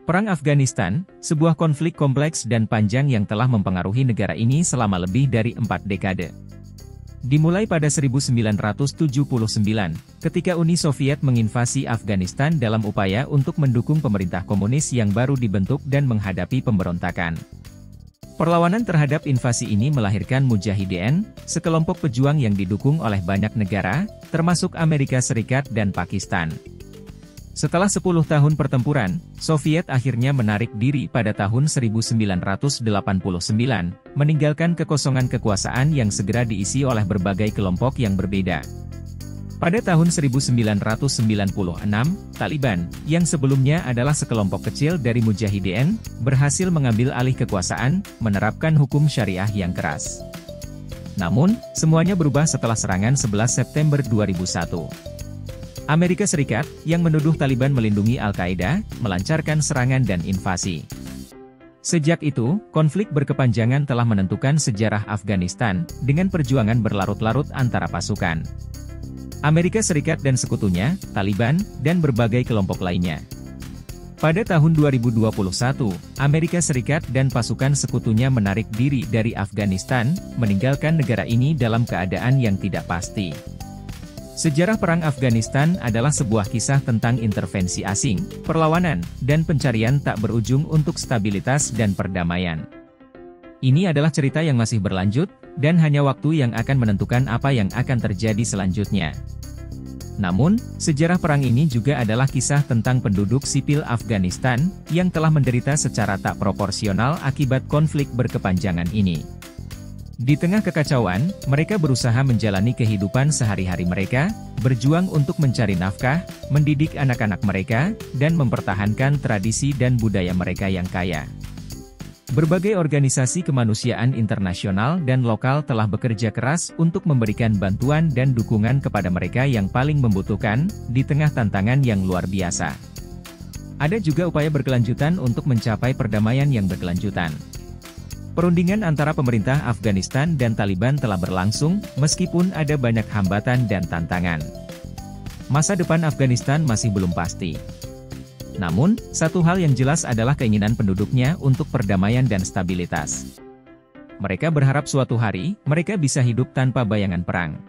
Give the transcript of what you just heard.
Perang Afghanistan, sebuah konflik kompleks dan panjang yang telah mempengaruhi negara ini selama lebih dari 4 dekade. Dimulai pada 1979, ketika Uni Soviet menginvasi Afghanistan dalam upaya untuk mendukung pemerintah komunis yang baru dibentuk dan menghadapi pemberontakan. Perlawanan terhadap invasi ini melahirkan Mujahideen, sekelompok pejuang yang didukung oleh banyak negara, termasuk Amerika Serikat dan Pakistan. Setelah 10 tahun pertempuran, Soviet akhirnya menarik diri pada tahun 1989, meninggalkan kekosongan kekuasaan yang segera diisi oleh berbagai kelompok yang berbeda. Pada tahun 1996, Taliban, yang sebelumnya adalah sekelompok kecil dari Mujahideen, berhasil mengambil alih kekuasaan, menerapkan hukum syariah yang keras. Namun, semuanya berubah setelah serangan 11 September 2001. Amerika Serikat, yang menuduh Taliban melindungi Al-Qaeda, melancarkan serangan dan invasi. Sejak itu, konflik berkepanjangan telah menentukan sejarah Afghanistan, dengan perjuangan berlarut-larut antara pasukan Amerika Serikat dan sekutunya, Taliban, dan berbagai kelompok lainnya. Pada tahun 2021, Amerika Serikat dan pasukan sekutunya menarik diri dari Afghanistan, meninggalkan negara ini dalam keadaan yang tidak pasti. Sejarah Perang Afghanistan adalah sebuah kisah tentang intervensi asing, perlawanan, dan pencarian tak berujung untuk stabilitas dan perdamaian. Ini adalah cerita yang masih berlanjut, dan hanya waktu yang akan menentukan apa yang akan terjadi selanjutnya. Namun, sejarah perang ini juga adalah kisah tentang penduduk sipil Afghanistan, yang telah menderita secara tak proporsional akibat konflik berkepanjangan ini. Di tengah kekacauan, mereka berusaha menjalani kehidupan sehari-hari mereka, berjuang untuk mencari nafkah, mendidik anak-anak mereka, dan mempertahankan tradisi dan budaya mereka yang kaya. Berbagai organisasi kemanusiaan internasional dan lokal telah bekerja keras untuk memberikan bantuan dan dukungan kepada mereka yang paling membutuhkan, di tengah tantangan yang luar biasa. Ada juga upaya berkelanjutan untuk mencapai perdamaian yang berkelanjutan. Perundingan antara pemerintah Afghanistan dan Taliban telah berlangsung, meskipun ada banyak hambatan dan tantangan. Masa depan Afghanistan masih belum pasti. Namun, satu hal yang jelas adalah keinginan penduduknya untuk perdamaian dan stabilitas. Mereka berharap suatu hari, mereka bisa hidup tanpa bayangan perang.